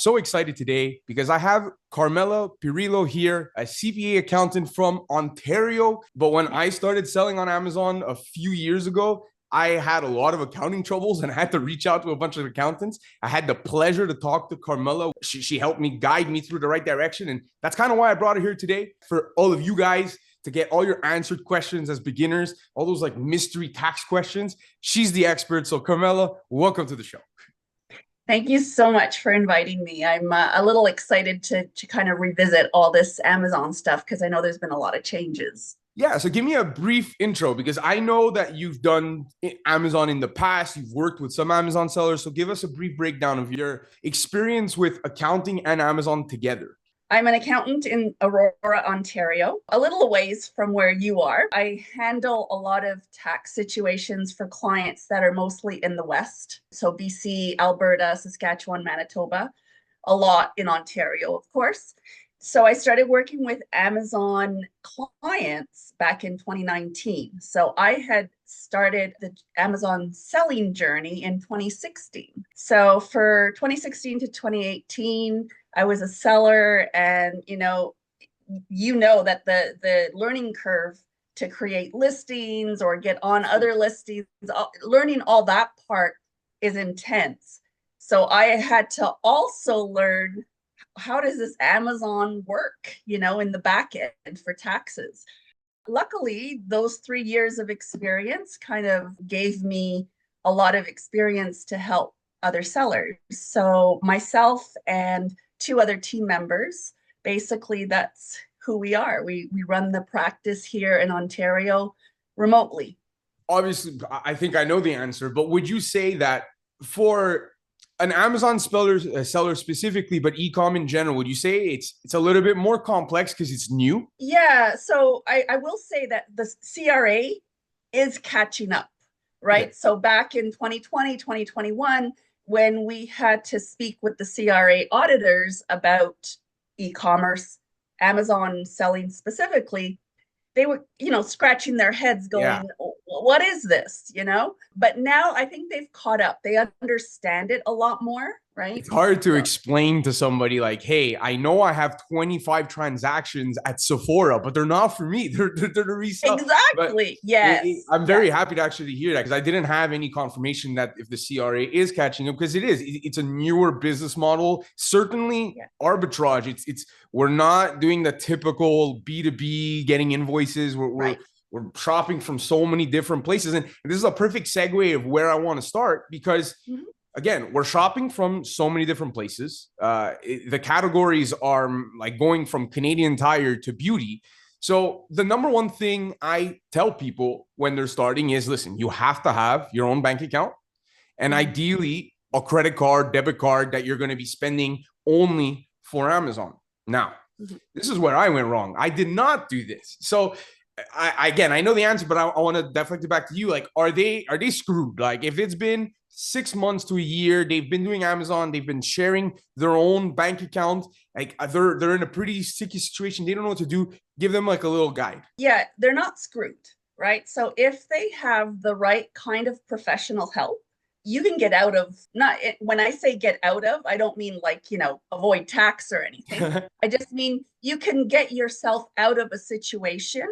so excited today because I have Carmela Pirillo here, a CPA accountant from Ontario. But when I started selling on Amazon a few years ago, I had a lot of accounting troubles and I had to reach out to a bunch of accountants. I had the pleasure to talk to Carmela. She helped me guide me through the right direction. And that's kind of why I brought her here today for all of you guys to get all your answered questions as beginners, all those like mystery tax questions. She's the expert. So Carmela, welcome to the show. Thank you so much for inviting me. I'm a little excited to kind of revisit all this Amazon stuff because I know there's been a lot of changes. Yeah, so give me a brief intro because I know that you've done Amazon in the past. You've worked with some Amazon sellers. So give us a brief breakdown of your experience with accounting and Amazon together. I'm an accountant in Aurora, Ontario, a little ways from where you are. I handle a lot of tax situations for clients that are mostly in the West. So BC, Alberta, Saskatchewan, Manitoba, a lot in Ontario, of course. So I started working with Amazon clients back in 2019. So I had started the Amazon selling journey in 2016. So for 2016 to 2018, I was a seller, and you know that the learning curve to create listings or get on other listings, learning all that part is intense. So I had to also learn, how does this Amazon work, in the back end for taxes. Luckily, those 3 years of experience kind of gave me a lot of experience to help other sellers. So myself and two other team members, basically that's who we are. We run the practice here in Ontario remotely. Obviously, I think I know the answer, but would you say that for an Amazon seller specifically, but e-com in general, would you say it's a little bit more complex because it's new? Yeah, so I will say that the CRA is catching up, right? Okay. So back in 2020, 2021, when we had to speak with the CRA auditors about e-commerce, Amazon selling specifically, they were, scratching their heads going, yeah, what is this, But now I think they've caught up. They understand it a lot more, right? It's hard to explain to somebody like, hey, I know I have 25 transactions at Sephora, but they're not for me. They're to resell. Exactly. Yes. I'm very happy to actually hear that because I didn't have any confirmation that if the CRA is catching up, because it's a newer business model. Certainly, yeah. Arbitrage. We're not doing the typical B2B getting invoices. We're shopping from so many different places. And this is a perfect segue of where I want to start because again, we're shopping from so many different places. The categories are like going from Canadian Tire to beauty. So the number one thing I tell people when they're starting is, listen, you have to have your own bank account and ideally a credit card, debit card that you're going to be spending only for Amazon. Now, this is where I went wrong. I did not do this. So I know the answer, but I want to deflect it back to you. Like, are they screwed? Like, if it's been 6 months to a year, they've been doing Amazon, they've been sharing their own bank account, like they're in a pretty sticky situation. They don't know what to do. Give them like a little guide. Yeah, they're not screwed, right? So if they have the right kind of professional help, you can get out of, not when I say get out of, I don't mean like, avoid tax or anything. I just mean you can get yourself out of a situation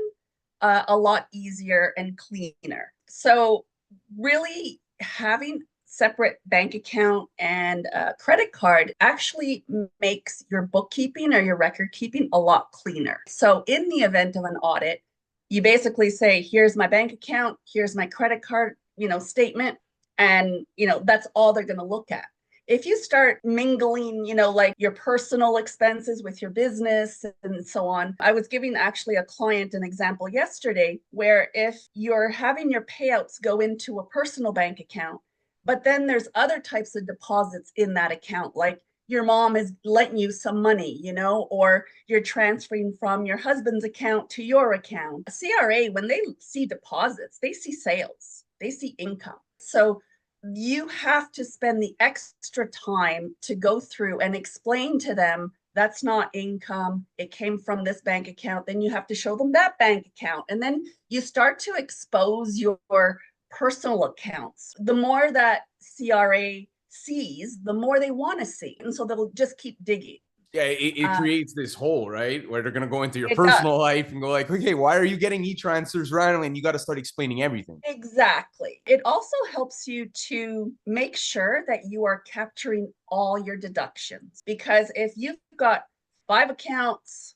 a lot easier and cleaner. So really having separate bank account and a credit card actually makes your bookkeeping or your record keeping a lot cleaner. So in the event of an audit, you basically say, here's my bank account, here's my credit card, statement, and that's all they're going to look at. If you start mingling, like your personal expenses with your business and so on. I was giving actually a client an example yesterday where if you're having your payouts go into a personal bank account, but then there's other types of deposits in that account, like your mom is letting you some money, or you're transferring from your husband's account to your account. A CRA, when they see deposits, they see sales, they see income. So you have to spend the extra time to go through and explain to them that's not income. It came from this bank account. Then you have to show them that bank account. And then you start to expose your personal accounts. The more that CRA sees, the more they want to see. And so they'll just keep digging. Yeah, it creates this hole, right? Where they're going to go into your It personal does. life and go like, okay, why are you getting e-transfers randomly? And you got to start explaining everything. Exactly. It also helps you to make sure that you are capturing all your deductions, because if you've got 5 accounts,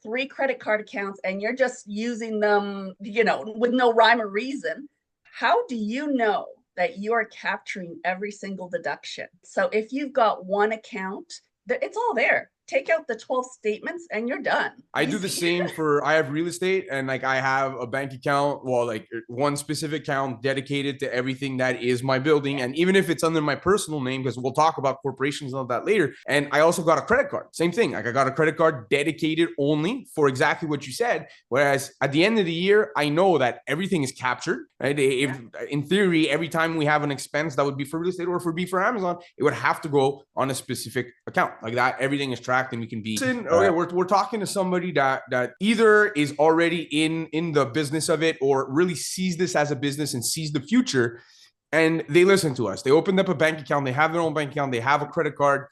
3 credit card accounts, and you're just using them, with no rhyme or reason, how do you know that you are capturing every single deduction? So if you've got one account, it's all there. Take out the 12 statements and you're done. I do the same I have real estate, and like I have a bank account, well, like one specific account dedicated to everything that is my building. And even if it's under my personal name, because we'll talk about corporations and all that later. And I also got a credit card, same thing. Like I got a credit card dedicated only for exactly what you said. Whereas at the end of the year, I know that everything is captured, right? If in theory, every time we have an expense that would be for real estate or for Amazon, it would have to go on a specific account like that. Everything is tracked and we can be, we're talking to somebody that either is already in the business of it or really sees this as a business and sees the future, and they listen to us. They opened up a bank account, they have their own bank account, they have a credit card.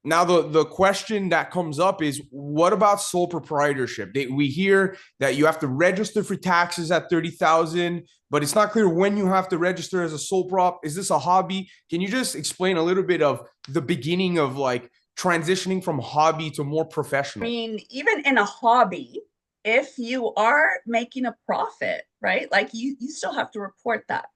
Now the question that comes up is, what about sole proprietorship? We hear that you have to register for taxes at 30,000, but it's not clear when you have to register as a sole prop. Is this a hobby? Can you just explain a little bit of the beginning of like transitioning from hobby to more professional? I mean, even in a hobby, if you are making a profit, right? Like you still have to report that.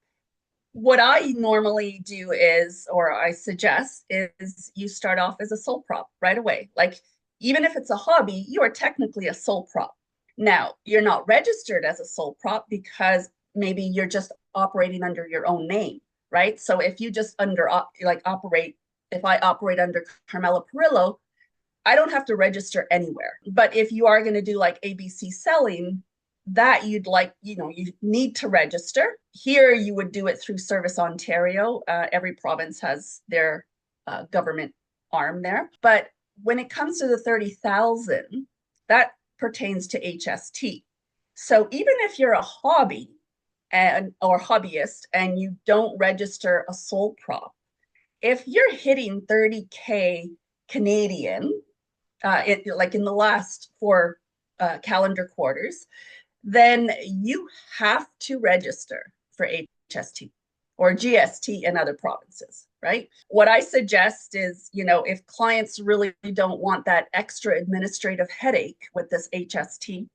What I normally do is, or I suggest, is you start off as a sole prop right away. Like even if it's a hobby, you are technically a sole prop. Now, you're not registered as a sole prop because maybe you're just operating under your own name, right? So if you just if I operate under Carmela Pirillo, I don't have to register anywhere. But if you are going to do like ABC selling, that you need to register. Here, you would do it through Service Ontario. Every province has their government arm there. But when it comes to the 30,000, that pertains to HST. So even if you're a hobby or hobbyist and you don't register a sole prop, if you're hitting 30K Canadian, like in the last 4 calendar quarters, then you have to register for HST or GST in other provinces, right? What I suggest is, if clients really don't want that extra administrative headache with this HST,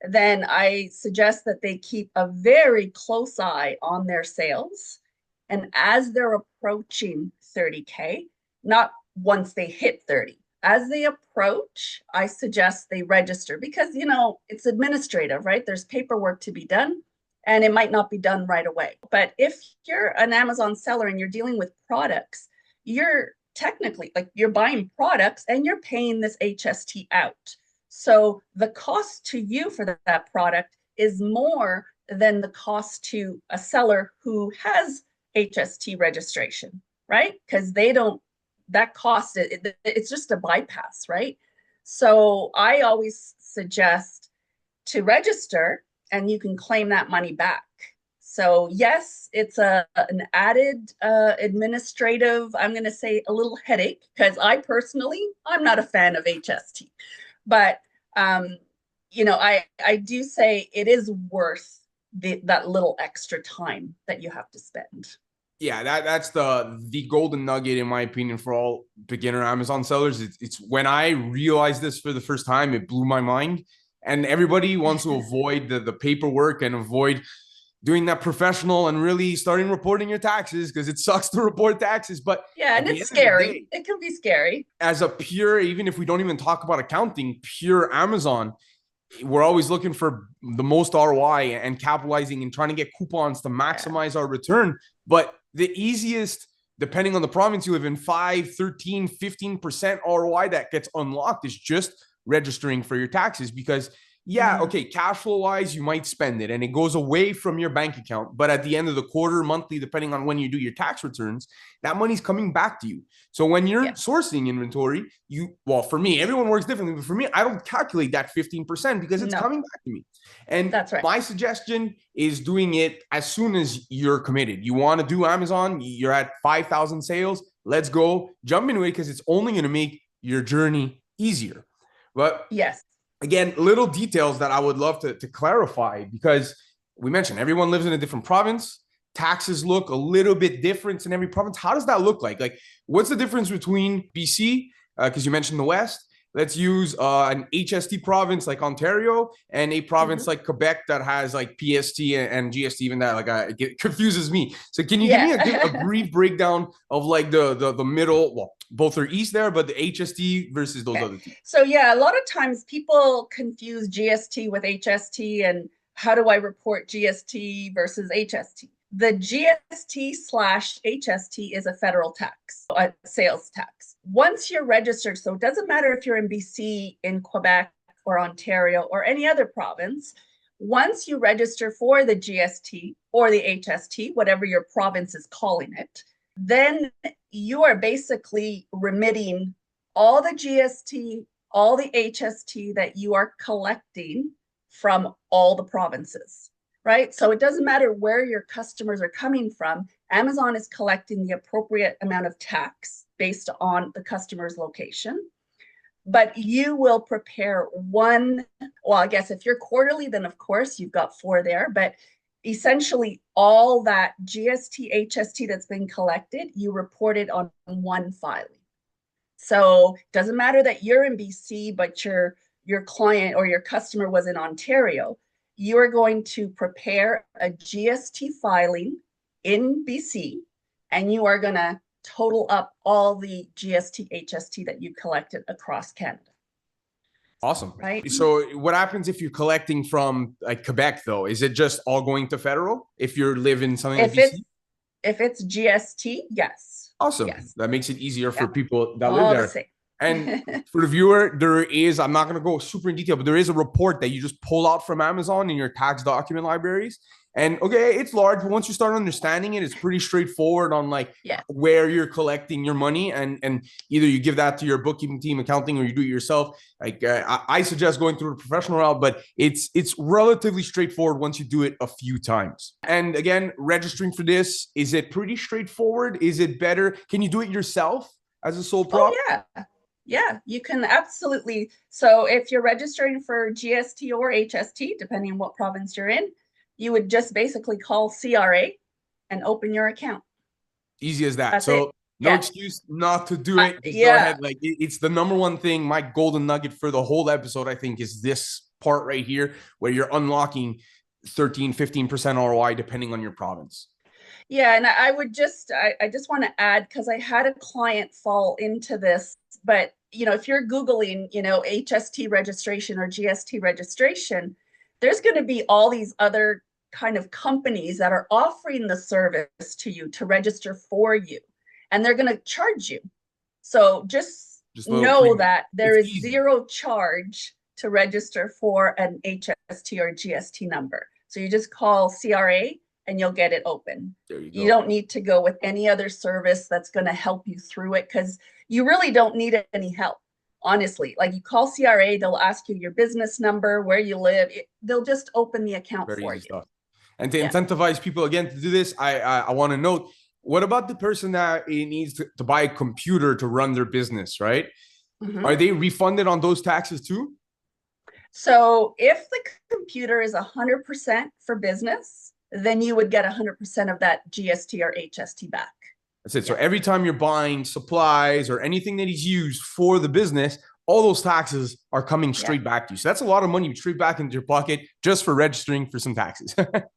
then I suggest that they keep a very close eye on their sales. And as they're approaching 30K, not once they hit 30, as they approach, I suggest they register because, it's administrative, right? There's paperwork to be done and it might not be done right away. But if you're an Amazon seller and you're dealing with products, you're technically you're buying products and you're paying this HST out. So the cost to you for that product is more than the cost to a seller who has HST registration, right? Because that cost, it's just a bypass, right? So I always suggest to register and you can claim that money back. So yes, it's an added administrative, I'm going to say a little headache, because I'm not a fan of HST. But, I do say it is worth that little extra time that you have to spend. Yeah, that's the golden nugget, in my opinion, for all beginner Amazon sellers. It's when I realized this for the first time, it blew my mind. And everybody wants to avoid the paperwork and avoid doing that professional and really starting reporting your taxes because it sucks to report taxes. But yeah, and it's scary. It can be scary. As a pure, even if we don't even talk about accounting, pure Amazon, we're always looking for the most ROI and capitalizing and trying to get coupons to maximize our return. But the easiest, depending on the province you live in, 5, 13, 15% ROI that gets unlocked is just registering for your taxes. Because okay, cash flow wise, you might spend it and it goes away from your bank account. But at the end of the quarter, monthly, depending on when you do your tax returns, that money's coming back to you. So when you're sourcing inventory, for me, everyone works differently. But for me, I don't calculate that 15% because it's coming back to me. And that's right. My suggestion is doing it as soon as you're committed. You want to do Amazon, you're at 5,000 sales, let's go, jump into it, because it's only going to make your journey easier. But yes, again, little details that I would love to clarify, because we mentioned everyone lives in a different province. Taxes look a little bit different in every province. How does that look like? Like, what's the difference between BC, because you mentioned the West? Let's use an HST province like Ontario and a province like Quebec that has like PST and GST, even that, like, it confuses me. So can you give me a brief breakdown of like the middle, well, both are east there, but the HST versus those other two? So a lot of times people confuse GST with HST, and how do I report GST versus HST? The GST/HST is a federal tax, a sales tax. Once you're registered, so it doesn't matter if you're in BC, in Quebec, or Ontario, or any other province, once you register for the GST or the HST, whatever your province is calling it, then you are basically remitting all the GST, all the HST that you are collecting from all the provinces. Right? So it doesn't matter where your customers are coming from. Amazon is collecting the appropriate amount of tax based on the customer's location. But you will prepare one, well, I guess if you're quarterly, then of course you've got 4 there, but essentially all that GST, HST that's been collected, you report it on one filing. So it doesn't matter that you're in BC, but your client or your customer was in Ontario. You are going to prepare a GST filing in BC, and you are going to total up all the GST, HST that you collected across Canada. Awesome. Right. So what happens if you're collecting from like Quebec though? Is it just all going to federal if you're living something like BC? If it's GST, yes. Awesome. Yes. That makes it easier for people that live there. Same. And for the viewer, there is, I'm not going to go super in detail, but there is a report that you just pull out from Amazon in your tax document libraries. And okay, it's large, but once you start understanding it, it's pretty straightforward on like where you're collecting your money, and either you give that to your bookkeeping team, accounting, or you do it yourself. Like I suggest going through a professional route, but it's relatively straightforward once you do it a few times. And again, registering for this, is it pretty straightforward? Is it better? Can you do it yourself as a sole prop? Oh, yeah, you can absolutely. So if you're registering for GST or HST, depending on what province you're in, you would just basically call CRA and open your account. Easy as that. That's so no excuse not to do it. Just go ahead. Like it's the number one thing. My golden nugget for the whole episode, I think, is this part right here where you're unlocking 13, 15% ROI depending on your province. Yeah, and I would just, I just want to add, because I had a client fall into this, but if you're Googling, HST registration or GST registration, there's going to be all these other kind of companies that are offering the service to you to register for you, and they're going to charge you. So just know that there is zero charge to register for an HST or GST number. So you just call CRA and you'll get it open. There you go. You don't need to go with any other service that's going to help you through it, because you really don't need any help. Honestly, like you call CRA, they'll ask you your business number, where you live. They'll just open the account for you. Stuff. And to incentivize people again to do this, I want to note, what about the person that needs to buy a computer to run their business, right? Mm-hmm. Are they refunded on those taxes too? So if the computer is 100% for business, then you would get 100% of that GST or HST back. That's it. So every time you're buying supplies or anything that is used for the business, all those taxes are coming straight back to you. So that's a lot of money straight back into your pocket just for registering for some taxes.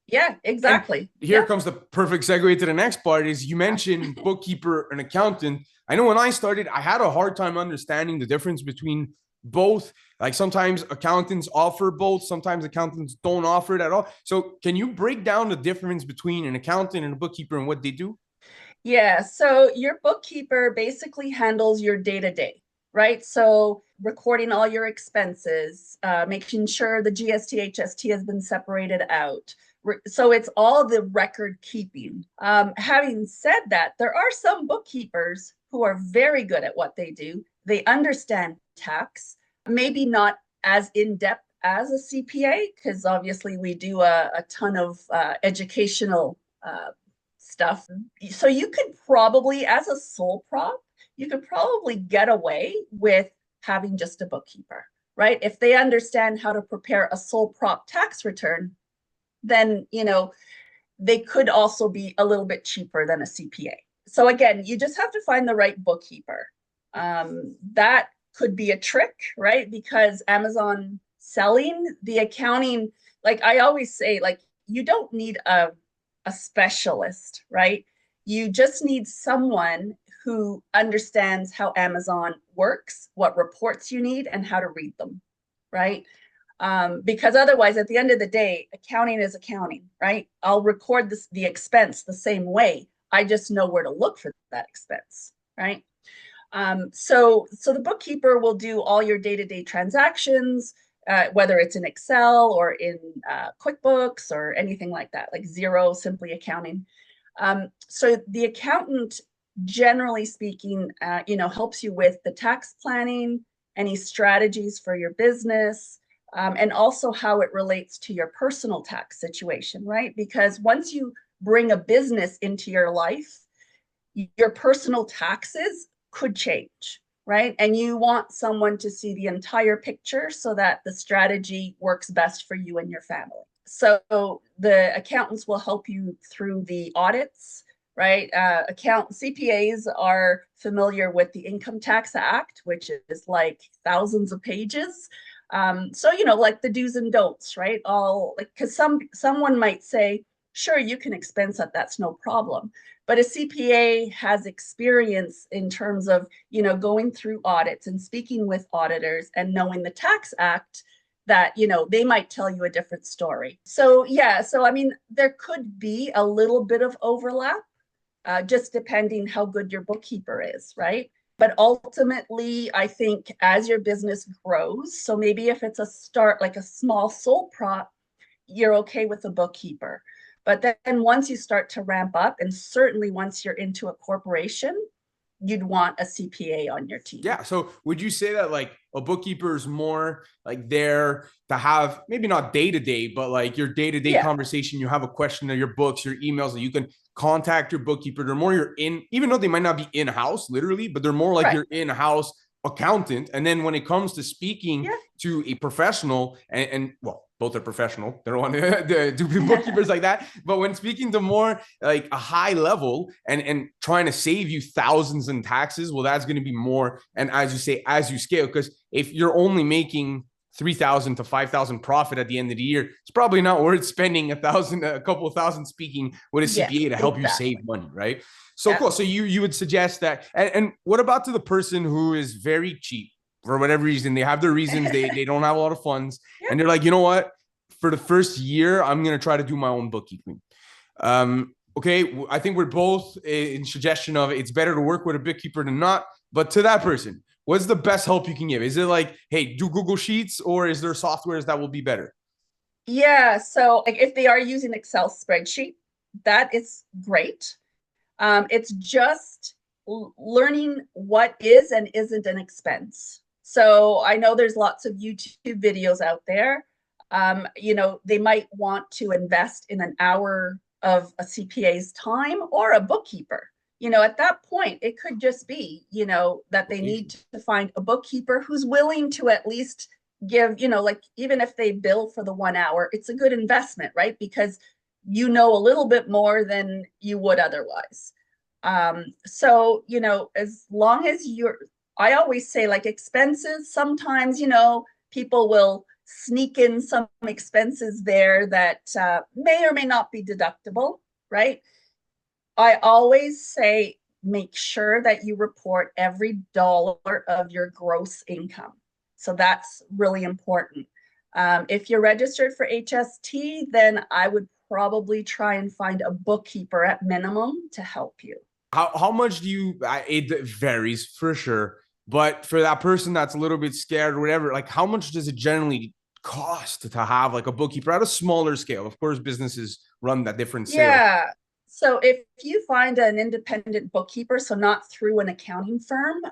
Yeah, exactly. And here comes the perfect segue to the next part. Is you mentioned bookkeeper and accountant. I know when I started, I had a hard time understanding the difference between both. Like sometimes accountants offer both, sometimes accountants don't offer it at all. So can you break down the difference between an accountant and a bookkeeper and what they do? Yeah, so your bookkeeper basically handles your day-to-day, right? So recording all your expenses, making sure the GST, HST has been separated out. So it's all the record keeping. Having said that, there are some bookkeepers who are very good at what they do. They understand tax, maybe not as in-depth as a CPA, because obviously we do a ton of educational stuff. So you could probably, as a sole prop, you could probably get away with having just a bookkeeper, right? If they understand how to prepare a sole prop tax return, then, they could also be a little bit cheaper than a CPA. So again, you just have to find the right bookkeeper. That could be a trick, right? Because Amazon selling, the accounting, like I always say, like you don't need a specialist, right? You just need someone who understands how Amazon works, what reports you need, and how to read them, right? Because otherwise, at the end of the day, accounting is accounting, right? I'll record the expense the same way. I just know where to look for that expense, right? So the bookkeeper will do all your day-to-day transactions, whether it's in Excel or in QuickBooks or anything like that, like Xero, Simply Accounting. So the accountant, generally speaking, helps you with the tax planning, any strategies for your business, and also how it relates to your personal tax situation, right? Because once you bring a business into your life, your personal taxes could change, right? And you want someone to see the entire picture so that the strategy works best for you and your family. So the accountants will help you through the audits, right? CPAs are familiar with the Income Tax Act, which is like thousands of pages. So, like the do's and don'ts, right? Because someone might say, sure, you can expense that, that's no problem. But a CPA has experience in terms of, going through audits and speaking with auditors and knowing the Tax Act that, they might tell you a different story. So, yeah, I mean, there could be a little bit of overlap, just depending how good your bookkeeper is, right? But ultimately, I think as your business grows, so maybe if it's a start, like a small sole prop, you're okay with a bookkeeper. But then once you start to ramp up, and certainly once you're into a corporation, you'd want a CPA on your team. Yeah. So would you say that like a bookkeeper is more like there to have maybe not day to day, but like your day to day conversation? You have a question of your books, your emails that you can contact your bookkeeper. They're more even though they might not be in house literally, but they're more like your in house accountant. And then when it comes to speaking to a professional, and well, both are professional, they don't want to do bookkeepers like that, but when speaking to more like a high level and trying to save you thousands in taxes, well, that's going to be more. And as you say, as you scale, because if you're only making 3,000 to 5,000 profit at the end of the year, it's probably not worth spending a couple of thousand speaking with a CPA to help you save money, right? So cool. So you would suggest that. And what about to the person who is very cheap for whatever reason? They have their reasons. They don't have a lot of funds, and they're like, you know what? For the first year, I'm going to try to do my own bookkeeping. Okay, I think we're both in suggestion of it's better to work with a bookkeeper than not. But to that person, what's the best help you can give? Is it like, hey, do Google Sheets, or is there softwares that will be better? Yeah, so like if they are using Excel spreadsheet, that is great. It's just learning what is and isn't an expense. So I know there's lots of YouTube videos out there. They might want to invest in an hour of a CPA's time or a bookkeeper. At that point, it could just be, that they need to find a bookkeeper who's willing to at least give, like even if they bill for the 1 hour, it's a good investment, right? Because a little bit more than you would otherwise. So, as long as I always say like expenses, sometimes, people will sneak in some expenses there that may or may not be deductible, right? I always say, make sure that you report every dollar of your gross income. So that's really important. If you're registered for HST, then I would probably try and find a bookkeeper at minimum to help you. How much do you, it varies for sure, but for that person that's a little bit scared or whatever, like how much does it generally cost to have like a bookkeeper at a smaller scale? Of course, businesses run that different scale. Yeah. So if you find an independent bookkeeper, so not through an accounting firm,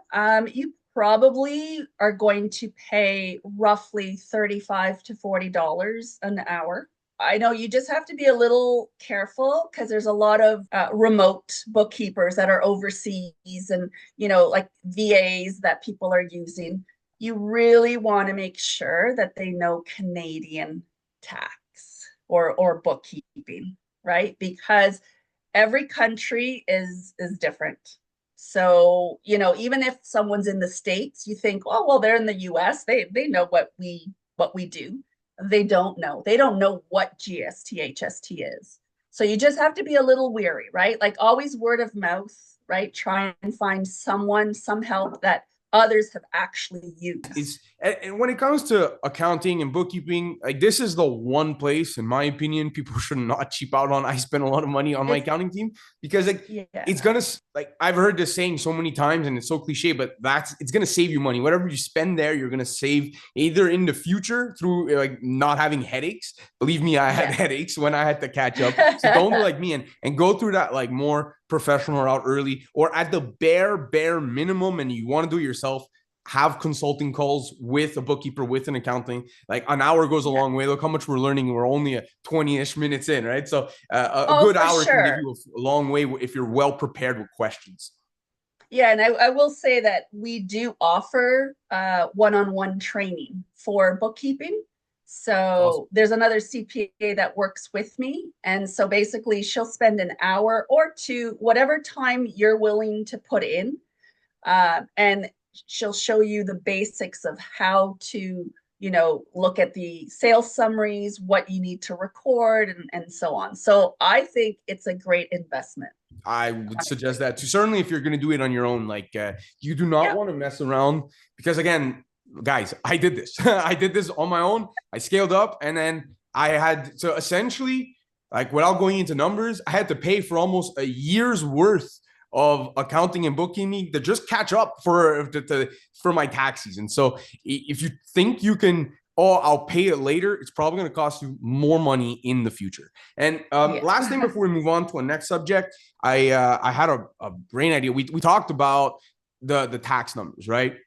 you probably are going to pay roughly $35 to $40 an hour. I know you just have to be a little careful because there's a lot of remote bookkeepers that are overseas and, like VAs that people are using. You really want to make sure that they know Canadian tax or bookkeeping, right? Because every country is different. So, even if someone's in the States, you think, oh, well, they're in the US, they know what we do. They don't know. They don't know what GST, HST is. So you just have to be a little weary, right? Like always word of mouth, right? Try and find some help that others have actually used. And when it comes to accounting and bookkeeping, like this is the one place, in my opinion, people should not cheap out on. I spend a lot of money on my accounting team because it's gonna, like I've heard this saying so many times and it's so cliche, but it's gonna save you money. Whatever you spend there, you're gonna save either in the future through like not having headaches. Believe me, I had headaches when I had to catch up. So don't do like me and go through that like more professional route early, or at the bare minimum, and you want to do it yourself, have consulting calls with a bookkeeper, with an accounting. Like an hour goes a long way. Look how much we're learning. We're only 20-ish minutes in, right? So a good hour can give you a long way if you're well prepared with questions. Yeah, and I will say that we do offer one-on-one training for bookkeeping. So awesome. There's another CPA that works with me. And so basically she'll spend an hour or two, whatever time you're willing to put in. And she'll show you the basics of how to, look at the sales summaries, what you need to record and so on. So I think it's a great investment. I would suggest that too. Certainly if you're going to do it on your own, like you do not want to mess around because again, guys, I did this. I did this on my own. I scaled up and then I had to essentially, like without going into numbers, I had to pay for almost a year's worth of accounting and bookkeeping to just catch up for my tax season. So if you think you can, I'll pay it later, it's probably going to cost you more money in the future. And last thing before we move on to a next subject, I had a brain idea. We talked about the tax numbers, right?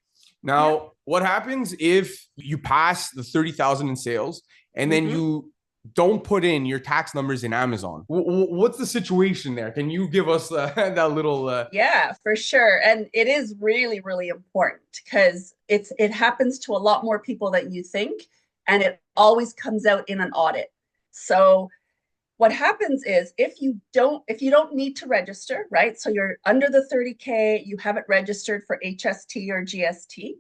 Now, what happens if you pass the 30,000 in sales and then you don't put in your tax numbers in Amazon? What's the situation there? Can you give us that little? Yeah, for sure. And it is really, really important because it happens to a lot more people than you think. And it always comes out in an audit. So what happens is if you don't need to register, right? So you're under the 30K, you haven't registered for HST or GST,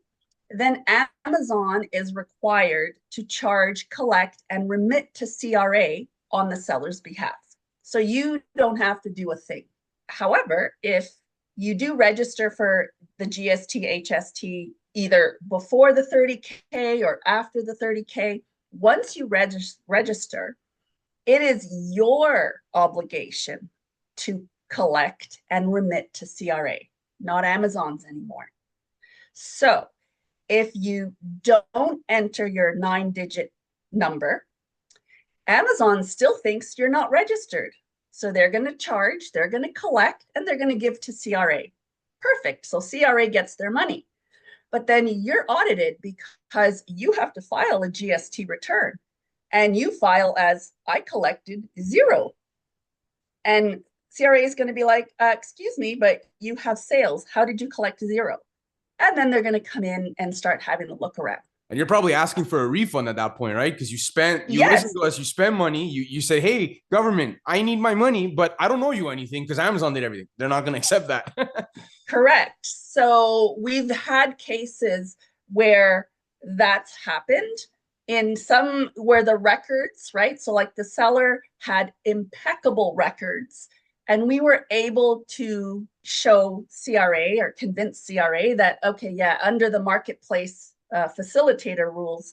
then Amazon is required to charge, collect, and remit to CRA on the seller's behalf. So you don't have to do a thing. However, if you do register for the GST, HST, either before the 30K or after the 30K, once you register, it is your obligation to collect and remit to CRA, not Amazon's anymore. So if you don't enter your 9-digit number, Amazon still thinks you're not registered. So they're going to charge, they're going to collect, and they're going to give to CRA. Perfect. So CRA gets their money. But then you're audited because you have to file a GST return. And you file as, I collected 0. And CRA is going to be like, excuse me, but you have sales. How did you collect 0? And then they're going to come in and start having a look around. And you're probably asking for a refund at that point, right? Because you listen to us, you spend money, you say, hey, government, I need my money, but I don't owe you anything because Amazon did everything. They're not going to accept that. Correct. So we've had cases where that's happened. In some where the records, right? So like the seller had impeccable records and we were able to show CRA or convince CRA that, okay, yeah, under the marketplace facilitator rules,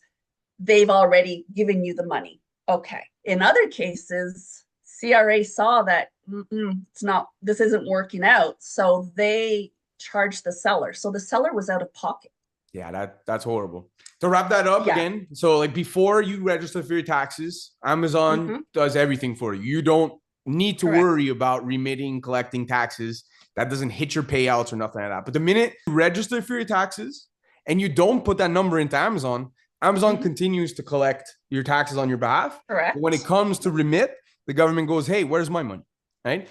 they've already given you the money. Okay. In other cases, CRA saw that this isn't working out. So they charged the seller. So the seller was out of pocket. Yeah, that's horrible. To wrap that up again, so like before you register for your taxes, Amazon does everything for you. You don't need to worry about remitting, collecting taxes. That doesn't hit your payouts or nothing like that. But the minute you register for your taxes and you don't put that number into Amazon, Amazon continues to collect your taxes on your behalf. Correct. But when it comes to remit, the government goes, hey, where's my money? Right.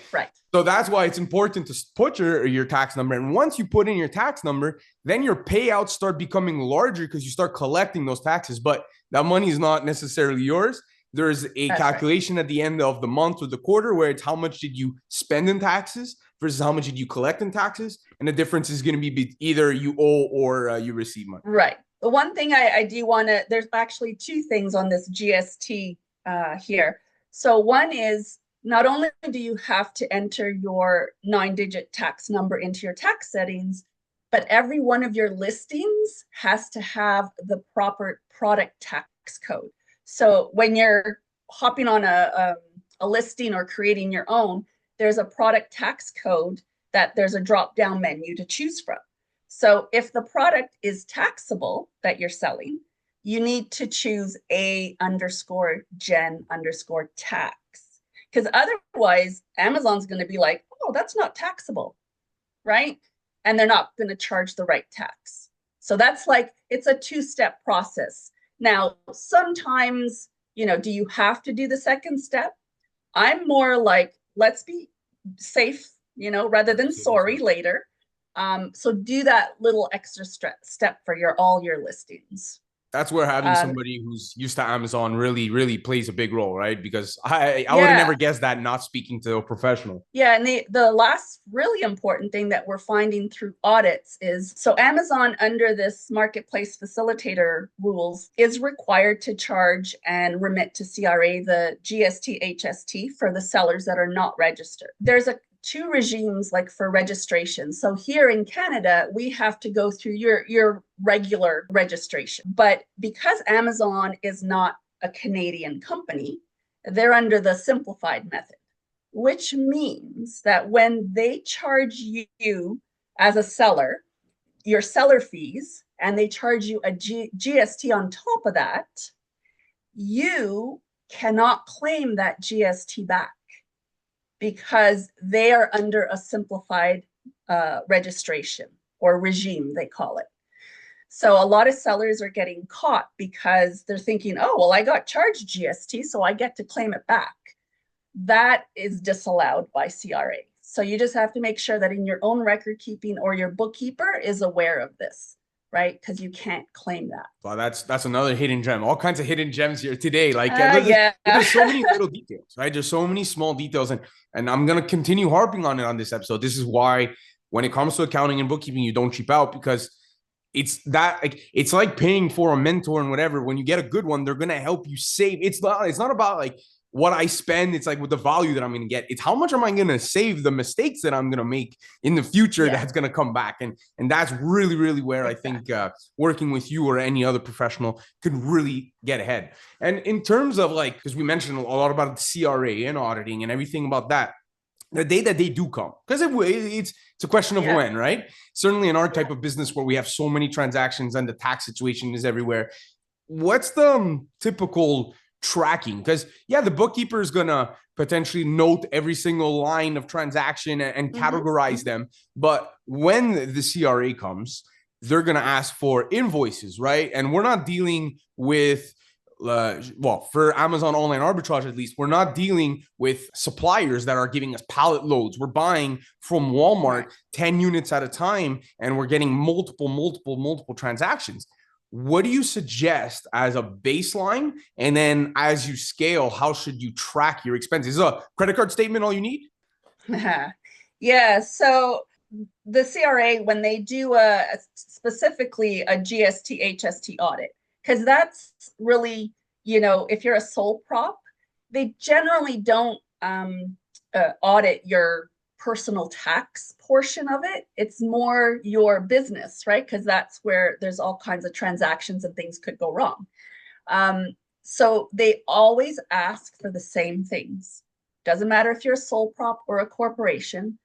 So that's why it's important to put your tax number. And once you put in your tax number, then your payouts start becoming larger because you start collecting those taxes. But that money is not necessarily yours. There's a calculation at the end of the month or the quarter where it's how much did you spend in taxes versus how much did you collect in taxes. And the difference is going to be either you owe or you receive money. Right. The one thing I do want to, there's actually two things on this GST here. So one is, not only do you have to enter your 9-digit tax number into your tax settings, but every one of your listings has to have the proper product tax code. So when you're hopping on a listing or creating your own, there's a product tax code that there's a drop-down menu to choose from. So if the product is taxable that you're selling, you need to choose A_gen_tax. Because otherwise, Amazon's going to be like, oh, that's not taxable, right? And they're not going to charge the right tax. So that's like, it's a two-step process. Now, sometimes, do you have to do the second step? I'm more like, let's be safe, rather than sorry later. So do that little extra step for all your listings. That's where having somebody who's used to Amazon really, really plays a big role, right? Because I would have never guessed that not speaking to a professional. Yeah, and the last really important thing that we're finding through audits is, so Amazon under this marketplace facilitator rules is required to charge and remit to CRA the GST, HST for the sellers that are not registered. There's two regimes like for registration. So here in Canada, we have to go through your regular registration. But because Amazon is not a Canadian company, they're under the simplified method, which means that when they charge you as a seller, your seller fees, and they charge you a GST on top of that, you cannot claim that GST back, because they are under a simplified registration or regime, they call it. So a lot of sellers are getting caught because they're thinking, oh, well, I got charged GST, so I get to claim it back. That is disallowed by CRA. So you just have to make sure that in your own record keeping or your bookkeeper is aware of this, right? Because you can't claim that. Well, that's another hidden gem. All kinds of hidden gems here today. Like there's so many little details, right? There's so many small details, and I'm gonna continue harping on it on this episode. This is why when it comes to accounting and bookkeeping, you don't cheap out, because it's like paying for a mentor and whatever. When you get a good one, they're gonna help you save. It's not about like what I spend. It's like with the value that I'm going to get. It's how much am I going to save the mistakes that I'm going to make in the future that's going to come back. And that's really, really where I think working with you or any other professional could really get ahead. And in terms of like, because we mentioned a lot about the CRA and auditing and everything about that, the day that they do come, because it's a question of when, right? Certainly in our type of business where we have so many transactions and the tax situation is everywhere. What's the typical tracking? Because the bookkeeper is gonna potentially note every single line of transaction and categorize them, but when the CRA comes, they're gonna ask for invoices, right? And we're not dealing with for Amazon online arbitrage, at least, we're not dealing with suppliers that are giving us pallet loads. We're buying from Walmart 10 units at a time, and we're getting multiple transactions. What do you suggest as a baseline? And then as you scale, how should you track your expenses? Is a credit card statement all you need? So the CRA, when they do specifically a GST, HST audit, because that's really, if you're a sole prop, they generally don't audit your personal tax portion of it. It's more your business, right? Because that's where there's all kinds of transactions and things could go wrong. So they always ask for the same things. Doesn't matter if you're a sole prop or a corporation.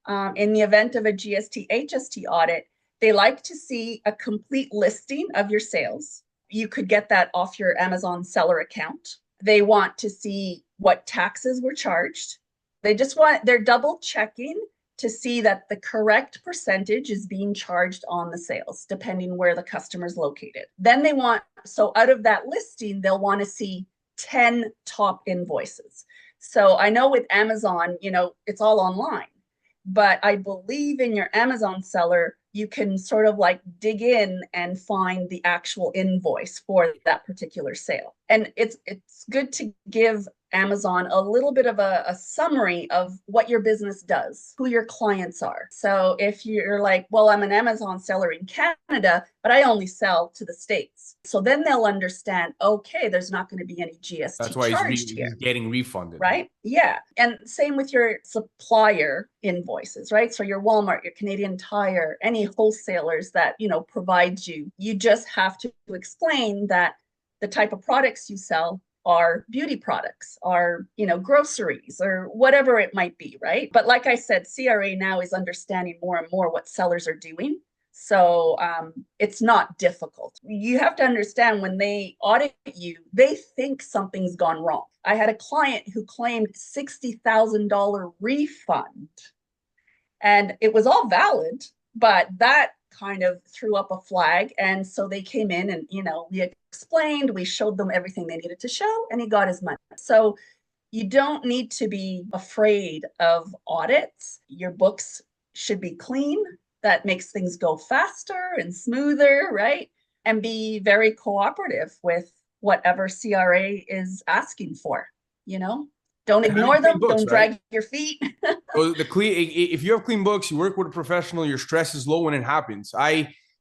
In the event of a GST, HST audit, they like to see a complete listing of your sales. You could get that off your Amazon seller account. They want to see what taxes were charged. They're double checking to see that the correct percentage is being charged on the sales, depending where the customer is located. Then they want, so out of that listing, they'll want to see 10 top invoices. So I know with Amazon, it's all online, but I believe in your Amazon seller, you can sort of like dig in and find the actual invoice for that particular sale. And it's good to give Amazon a little bit of a summary of what your business does, who your clients are. So if you're like, well, I'm an Amazon seller in Canada, but I only sell to the States. So then they'll understand, okay, there's not going to be any GST That's why charged he's here. getting refunded. Right? Yeah. And same with your supplier invoices, right? So your Walmart, your Canadian Tire, any wholesalers that, provide you just have to explain that the type of products you sell are beauty products, are, groceries, or whatever it might be, right? But like I said, CRA now is understanding more and more what sellers are doing. So it's not difficult. You have to understand when they audit you, they think something's gone wrong. I had a client who claimed $60,000 refund, and it was all valid, but that kind of threw up a flag. And so they came in and, we explained, we showed them everything they needed to show, and he got his money. So you don't need to be afraid of audits. Your books should be clean. That makes things go faster and smoother, right? And be very cooperative with whatever CRA is asking for, Don't ignore them. Books, don't drag your feet. So if you have clean books, you work with a professional, your stress is low when it happens.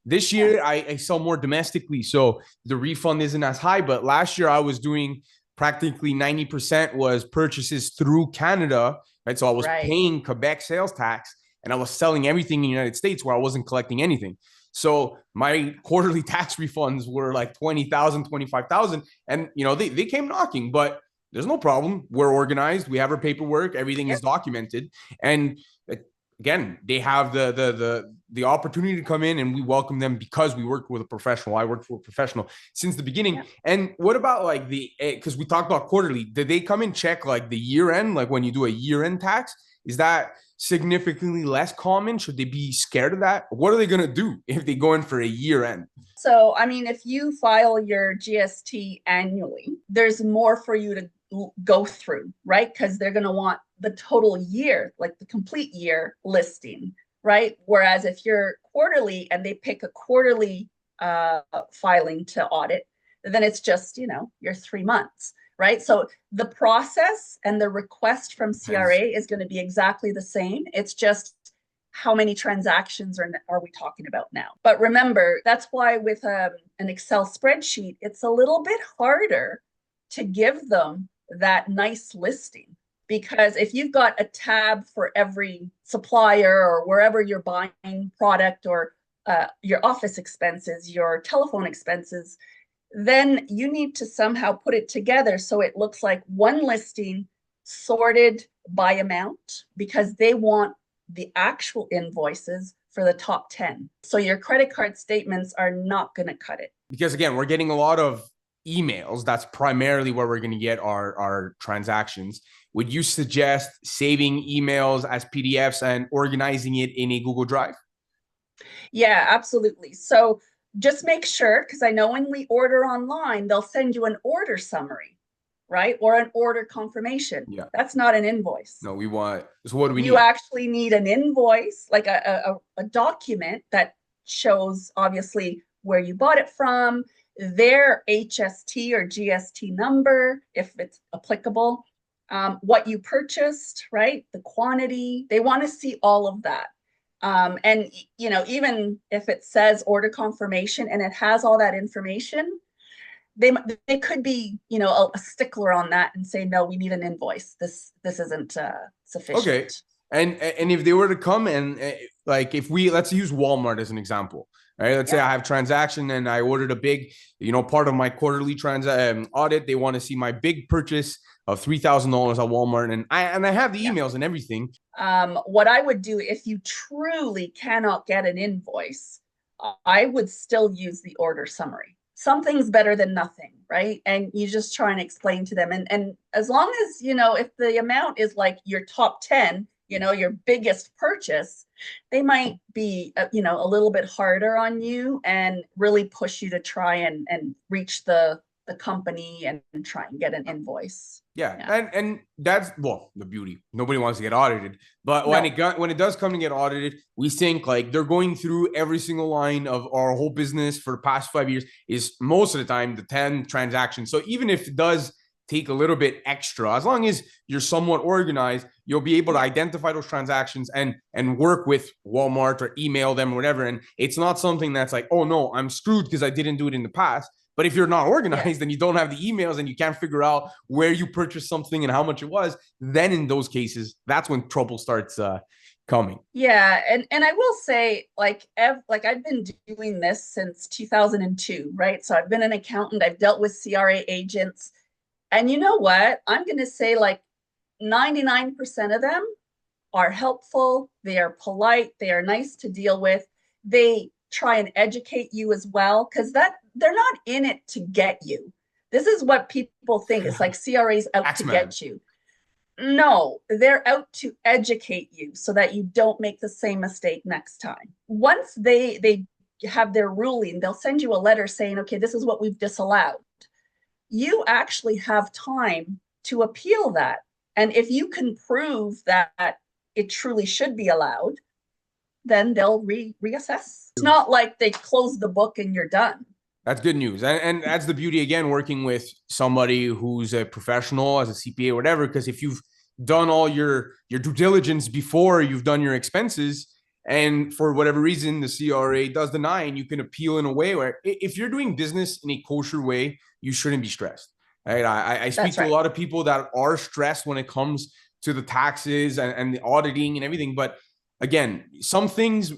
This year I sell more domestically, so the refund isn't as high. But last year I was doing practically 90% was purchases through Canada, right? So I was paying Quebec sales tax, and I was selling everything in the United States where I wasn't collecting anything. So my quarterly tax refunds were like 20,000, 25,000, and they came knocking, but there's no problem. We're organized. We have our paperwork. Everything is documented. And again, they have the opportunity to come in, and we welcome them because we work with a professional. I worked for a professional since the beginning. And what about like because we talked about quarterly, did they come and check like the year end, like when you do a year end tax? Is that significantly less common? Should they be scared of that? What are they going to do if they go in for a year end? So, if you file your GST annually, there's more for you to go through, right? Because they're going to want the total year, like the complete year listing, right? Whereas if you're quarterly and they pick a quarterly filing to audit, then it's just, your 3 months, right? So the process and the request from CRA is going to be exactly the same. It's just how many transactions are we talking about now? But remember, that's why with an Excel spreadsheet, it's a little bit harder to give them that nice listing, because if you've got a tab for every supplier or wherever you're buying product, or your office expenses, your telephone expenses, then you need to somehow put it together so it looks like one listing sorted by amount, because they want the actual invoices for the top 10. So your credit card statements are not going to cut it. Because again, we're getting a lot of emails. That's primarily where we're going to get our transactions. Would you suggest saving emails as PDFs and organizing it in a Google Drive? Yeah, absolutely. So just make sure, because I know when we order online, they'll send you an order summary, right? Or an order confirmation. Yeah. That's not an invoice. No, so what do we need? You actually need an invoice, like a document that shows obviously where you bought it from, their HST or GST number, if it's applicable, what you purchased, right? The quantity. They want to see all of that. And, even if it says order confirmation and it has all that information, they could be, a stickler on that and say, no, we need an invoice. This isn't sufficient. Okay. And if they were to come and like, let's use Walmart as an example, right? Let's say I have transaction and I ordered a big, part of my quarterly audit. They want to see my big purchase of $3,000 at Walmart. And I have the emails and everything. What I would do, if you truly cannot get an invoice, I would still use the order summary. Something's better than nothing, right? And you just try and explain to them. And as long as, if the amount is like your top 10, your biggest purchase, they might be, a little bit harder on you and really push you to try and reach the company and try and get an invoice. Yeah. And that's, well, the beauty. Nobody wants to get audited, but when it does come to get audited, we think like they're going through every single line of our whole business for the past 5 years is most of the time the 10 transactions. So even if it does take a little bit extra, as long as you're somewhat organized, you'll be able to identify those transactions and work with Walmart or email them or whatever. And it's not something that's like, oh no, I'm screwed because I didn't do it in the past. But if you're not organized and you don't have the emails and you can't figure out where you purchased something and how much it was, then in those cases, that's when trouble starts coming. Yeah. And I will say, like I've been doing this since 2002, right? So I've been an accountant. I've dealt with CRA agents. And you know what? I'm going to say like 99% of them are helpful. They are polite. They are nice to deal with. They try and educate you as well, because they're not in it to get you. This is what people think. It's like CRA's out to get you. No, they're out to educate you so that you don't make the same mistake next time. Once they have their ruling, they'll send you a letter saying, okay, this is what we've disallowed. You actually have time to appeal that. And if you can prove that it truly should be allowed, then they'll reassess. It's not like they close the book and you're done. That's good news. And that's the beauty, again, working with somebody who's a professional as a CPA or whatever, because if you've done all your due diligence before you've done your expenses, and for whatever reason, the CRA does deny, and you can appeal in a way where if you're doing business in a kosher way, you shouldn't be stressed. Right? I speak to a lot of people that are stressed when it comes to the taxes and the auditing and everything. But again, some things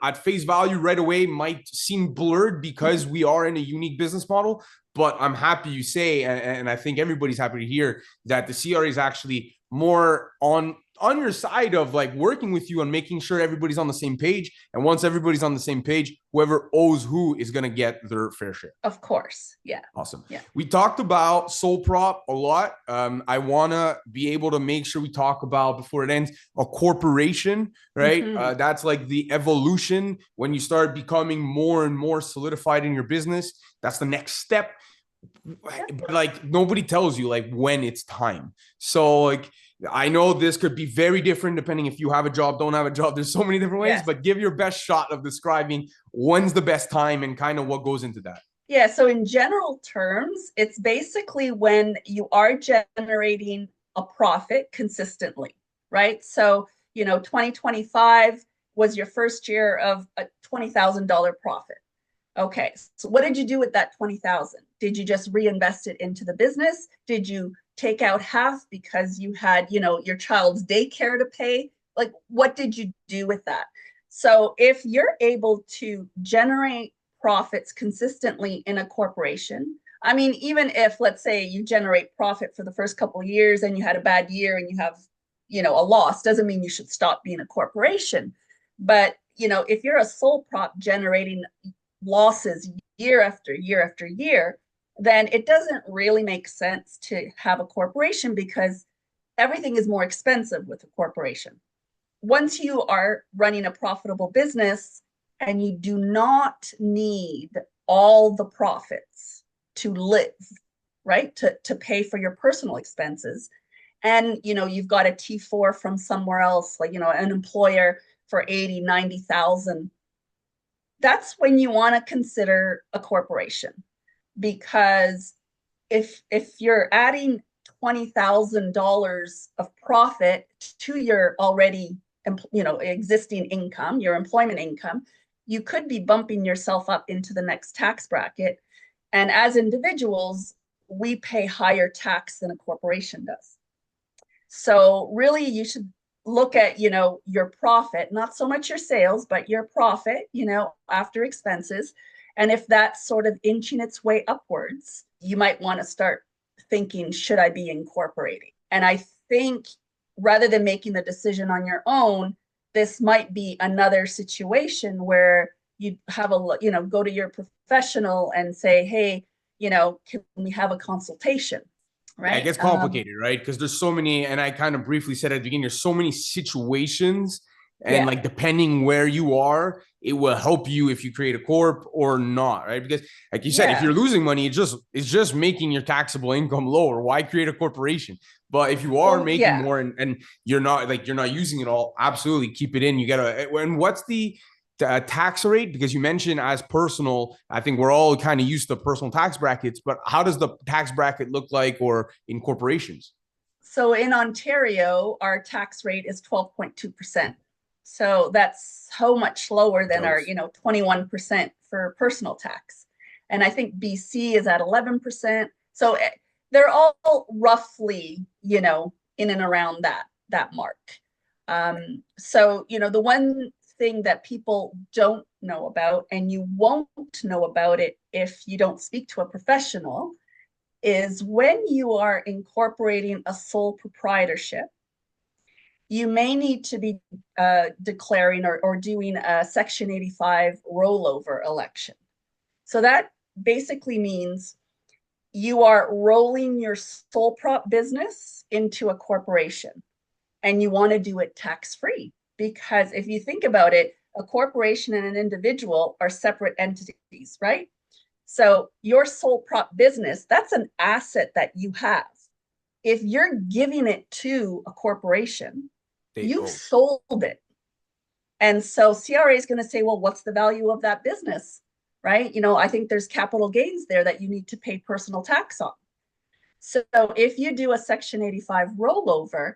at face value right away might seem blurred because we are in a unique business model. But I'm happy you say, and I think everybody's happy to hear, that the CRA is actually more on your side of like working with you and making sure everybody's on the same page. And once everybody's on the same page, whoever owes who is going to get their fair share. Of course. Yeah. Awesome. Yeah. We talked about sole prop a lot. I want to be able to make sure we talk about, before it ends, a corporation, right? That's like the evolution when you start becoming more and more solidified in your business. That's the next step. But like nobody tells you like when it's time. So like, I know this could be very different depending if you have a job, don't have a job. There's so many different ways, but give your best shot of describing when's the best time and kind of what goes into that. Yeah. So in general terms, it's basically when you are generating a profit consistently, right? So, 2025 was your first year of a $20,000 profit. Okay. So what did you do with that 20,000? Did you just reinvest it into the business? Did you take out half because you had, your child's daycare to pay? Like, what did you do with that? So if you're able to generate profits consistently in a corporation, I mean, even if, let's say, you generate profit for the first couple of years and you had a bad year and you have, a loss, doesn't mean you should stop being a corporation. But, if you're a sole prop generating losses year after year after year, then it doesn't really make sense to have a corporation because everything is more expensive with a corporation. Once you are running a profitable business and you do not need all the profits to live, right? To pay for your personal expenses. And, you've got a T4 from somewhere else, like, an employer for 80, 90,000. That's when you want to consider a corporation. Because if you're adding $20,000 of profit to your already, existing income, your employment income, you could be bumping yourself up into the next tax bracket. And as individuals, we pay higher tax than a corporation does. So really, you should look at, your profit, not so much your sales, but your profit, after expenses. And if that's sort of inching its way upwards, you might want to start thinking, should I be incorporating? And I think rather than making the decision on your own, this might be another situation where you have go to your professional and say, hey, can we have a consultation? Yeah, it right? gets complicated, right? Because there's so many, and I kind of briefly said at the beginning, there's so many situations, and Yeah, like depending where you are, it will help you if you create a corp or not, right? Because like you said, if yeah. you're losing money, it's just making your taxable income lower. Why create a corporation? But if you are Well, making yeah. more and you're not using it all, absolutely keep it in. You gotta. And what's the tax rate? Because you mentioned as personal, I think we're all kind of used to personal tax brackets, but how does the tax bracket look like or in corporations? So in Ontario, our tax rate is 12.2%. So that's so much lower than our, Jealous. 21% for personal tax. And I think BC is at 11%. So they're all roughly, in and around that mark. So, the one thing that people don't know about, and you won't know about it if you don't speak to a professional, is when you are incorporating a sole proprietorship, you may need to be declaring or doing a Section 85 rollover election. So that basically means you are rolling your sole prop business into a corporation, and you want to do it tax-free. Because if you think about it, a corporation and an individual are separate entities, right? So your sole prop business, that's an asset that you have. If you're giving it to a corporation, you've sold it. And so CRA is going to say, well, what's the value of that business? Right? I think there's capital gains there that you need to pay personal tax on. So if you do a Section 85 rollover,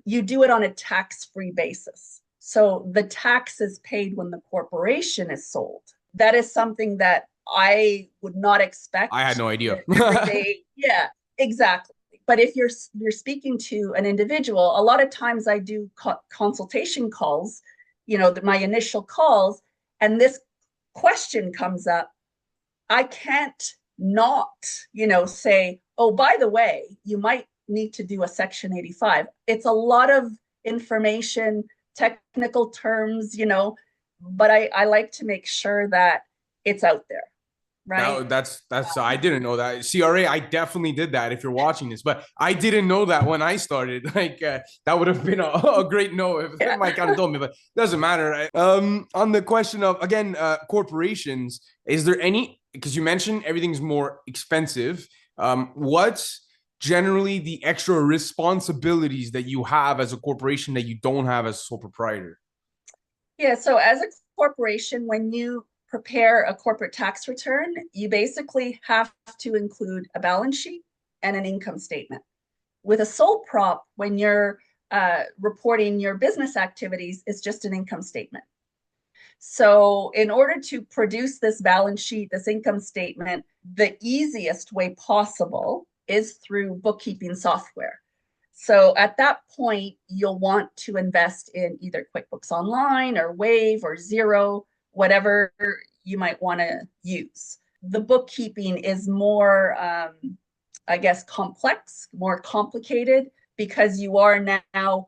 you do it on a tax-free basis. So the tax is paid when the corporation is sold. That is something that I would not expect. I had no idea. Everyday, yeah, exactly. But if you're speaking to an individual, a lot of times I do consultation calls, my initial calls, and this question comes up. I can't not, say, oh, by the way, you might need to do a Section 85. It's a lot of information, technical terms, but I like to make sure that it's out there. Right. That's I didn't know that. CRA, I definitely did that if you're watching this, but I didn't know that when I started. Like that would have been a great no if my kind of told me, but it doesn't matter. On the question of again, corporations, is there any, because you mentioned everything's more expensive. What's generally the extra responsibilities that you have as a corporation that you don't have as a sole proprietor? Yeah, so as a corporation, when you prepare a corporate tax return, you basically have to include a balance sheet and an income statement. With a sole prop, when you're reporting your business activities, it's just an income statement. So in order to produce this balance sheet, this income statement, the easiest way possible is through bookkeeping software. So at that point, you'll want to invest in either QuickBooks Online or Wave or Xero, whatever you might want to use. The bookkeeping is more, I guess, complex, more complicated, because you are now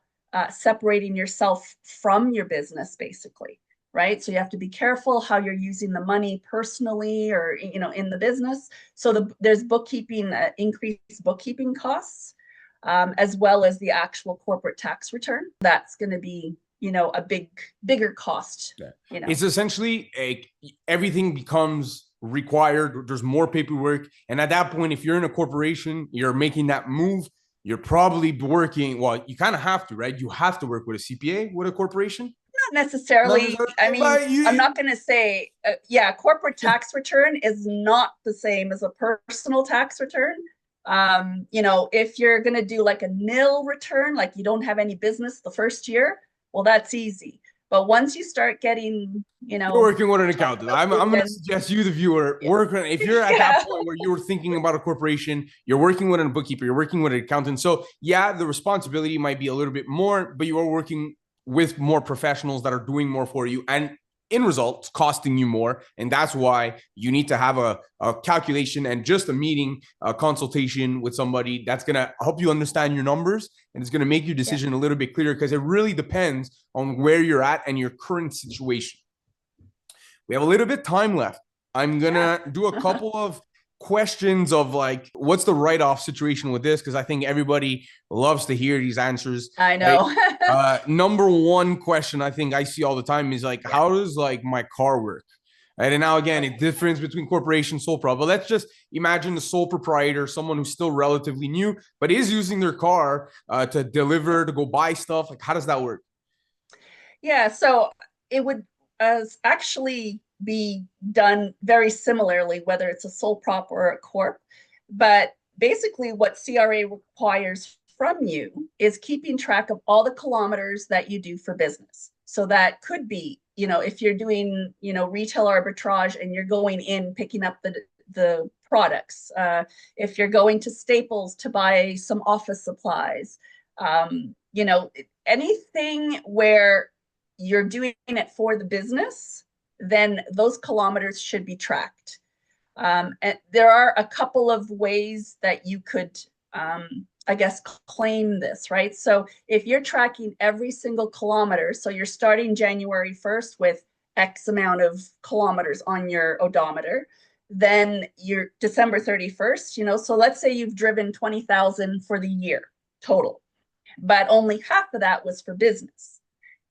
separating yourself from your business, basically, right? So you have to be careful how you're using the money personally or, in the business. So there's bookkeeping, increased bookkeeping costs, as well as the actual corporate tax return. That's going to be, a bigger cost. It's essentially everything becomes required. There's more paperwork. And at that point, if you're in a corporation, you're making that move, you're probably working. Well, you kind of have to, right? You have to work with a CPA with a corporation. Not necessarily. I mean, I'm not going to say, corporate tax return is not the same as a personal tax return. If you're going to do like a nil return, like you don't have any business the first year, well, that's easy. But once you start getting, you're working with an accountant. I'm going to suggest you, the viewer, if you're at that point where you're thinking about a corporation, you're working with a bookkeeper, you're working with an accountant. So yeah, the responsibility might be a little bit more, but you are working with more professionals that are doing more for you. And in results, costing you more. And that's why you need to have a calculation and just a meeting, a consultation with somebody that's going to help you understand your numbers, and it's going to make your decision a little bit clearer, because it really depends on where you're at and your current situation. We have a little bit of time left. I'm going to do a couple of questions of like, what's the write-off situation with this? Because I think everybody loves to hear these answers. I know. Right? Number one question I think I see all the time is like, how does like my car work? Right. And now again, a difference between corporation, sole prop. But let's just imagine the sole proprietor, someone who's still relatively new, but is using their car to deliver, to go buy stuff. Like, how does that work? Yeah, so it would actually be done very similarly, whether it's a sole prop or a corp. But basically what CRA requires from you is keeping track of all the kilometers that you do for business. So that could be, if you're doing, retail arbitrage and you're going in, picking up the products, if you're going to Staples to buy some office supplies, anything where you're doing it for the business, then those kilometers should be tracked. And there are a couple of ways that you could, claim this, right? So if you're tracking every single kilometer, so you're starting January 1st with X amount of kilometers on your odometer, then you're December 31st, so let's say you've driven 20,000 for the year total, but only half of that was for business.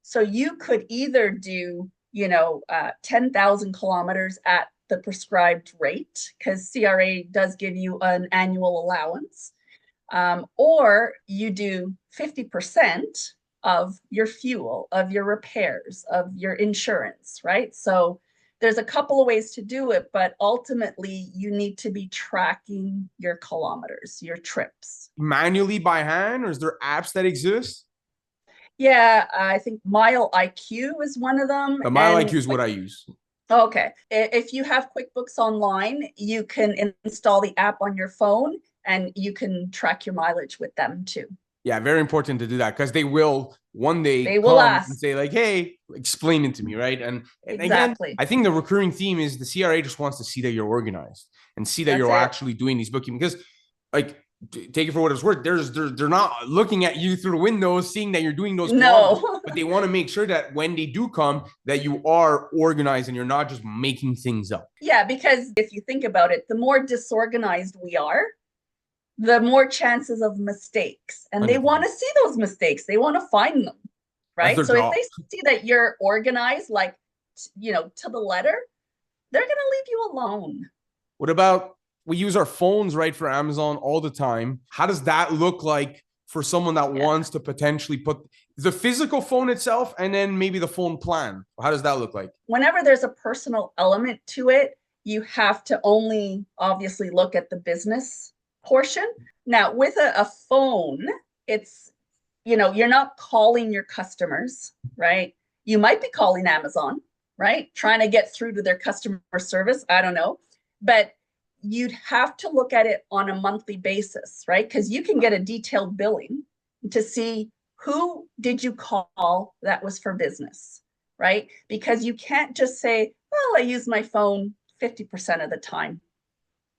So you could either do, 10,000 kilometers at the prescribed rate, because CRA does give you an annual allowance, or you do 50% of your fuel, of your repairs, of your insurance, right? So there's a couple of ways to do it, but ultimately you need to be tracking your kilometers, your trips. Manually by hand, or is there apps that exist? Yeah, I think Mile IQ is one of them. The Mile IQ is what I use. Okay. If you have QuickBooks Online, you can install the app on your phone and you can track your mileage with them too. Yeah, very important to do that, because they will one day they will ask and say like, hey, explain it to me, right? And exactly. Again, I think the recurring theme is the CRA just wants to see that you're organized and see that you're actually doing these bookkeeping, because like, take it for what it's worth, they're not looking at you through the window seeing that you're doing those but they want to make sure that when they do come, that you are organized and you're not just making things up. Yeah, because if you think about it, the more disorganized we are, the more chances of mistakes, and 100%. They want to see those mistakes, they want to find them, right? So if they see that you're organized, like, to the letter, they're going to leave you alone. What about, we use our phones, right, for Amazon all the time. How does that look like for someone that wants to potentially put the physical phone itself and then maybe the phone plan? How does that look like? Whenever there's a personal element to it, you have to only obviously look at the business portion. Now, with a phone, it's, you're not calling your customers, right? You might be calling Amazon, right? Trying to get through to their customer service. I don't know. But you'd have to look at it on a monthly basis, right? Because you can get a detailed billing to see who did you call that was for business, right? Because you can't just say, well, I use my phone 50% of the time.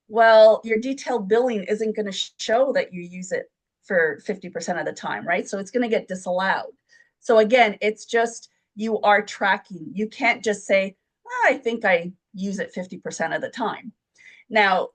Well, your detailed billing isn't going to show that you use it for 50% of the time, right? So it's going to get disallowed. So again, it's just, you are tracking. You can't just say, oh, I think I use it 50% of the time. Now,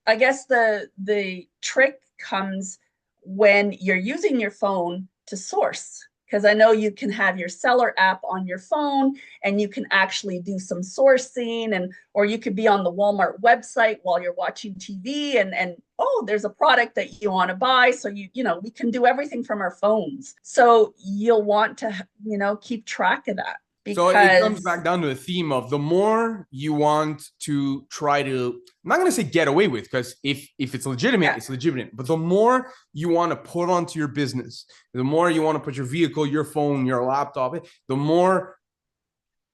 I guess the trick comes when you're using your phone to source, because I know you can have your seller app on your phone and you can actually do some sourcing, or you could be on the Walmart website while you're watching TV and oh, there's a product that you want to buy. So we can do everything from our phones. So you'll want to, keep track of that. So it comes back down to the theme of the more you want to try to, I'm not going to say get away with, because if it's legitimate, it's legitimate. But the more you want to put onto your business, the more you want to put your vehicle, your phone, your laptop, the more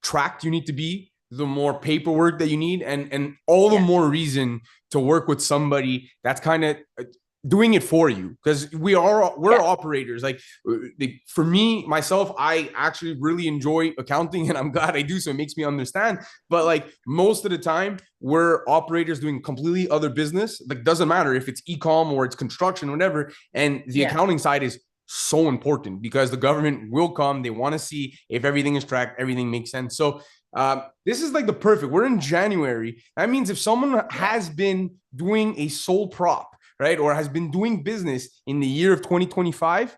tracked you need to be, the more paperwork that you need, and all the more reason to work with somebody that's kind of doing it for you, because we're operators. Like, for me, myself, I actually really enjoy accounting, and I'm glad I do, so it makes me understand. But like, most of the time we're operators doing completely other business. Like, doesn't matter if it's e-com or it's construction, whatever. And the accounting side is so important, because the government will come, they want to see if everything is tracked, everything makes sense. So This is like the perfect. We're in January. That means if someone has been doing a sole prop, right, or has been doing business in the year of 2025,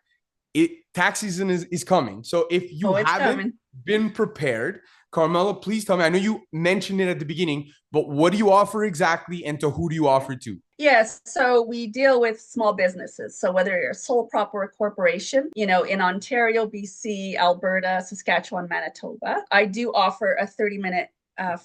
tax season is coming. So if you haven't been prepared, Carmela, please tell me. I know you mentioned it at the beginning, but what do you offer exactly, and to who do you offer to? Yes, so we deal with small businesses. So whether you're a sole prop or a corporation, in Ontario, BC, Alberta, Saskatchewan, Manitoba, I do offer a 30-minute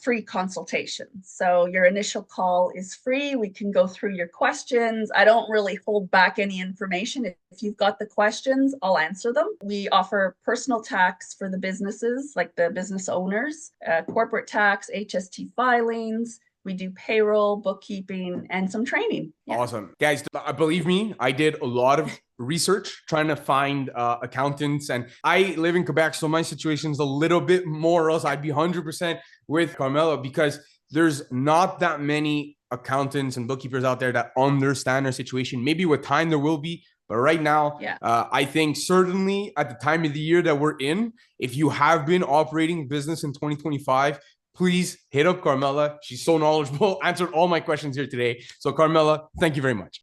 free consultation. So your initial call is free. We can go through your questions. I don't really hold back any information. If you've got the questions, I'll answer them. We offer personal tax for the businesses, like the business owners, corporate tax, HST filings. We do payroll, bookkeeping, and some training. Yeah. Awesome. Guys, believe me, I did a lot of research trying to find accountants, and I live in Quebec, so my situation's a little bit more else. I'd be 100% with Carmela because there's not that many accountants and bookkeepers out there that understand our situation. Maybe with time there will be, but right now, I think certainly at the time of the year that we're in, if you have been operating business in 2025, please hit up Carmela. She's so knowledgeable, answered all my questions here today. So Carmela, thank you very much.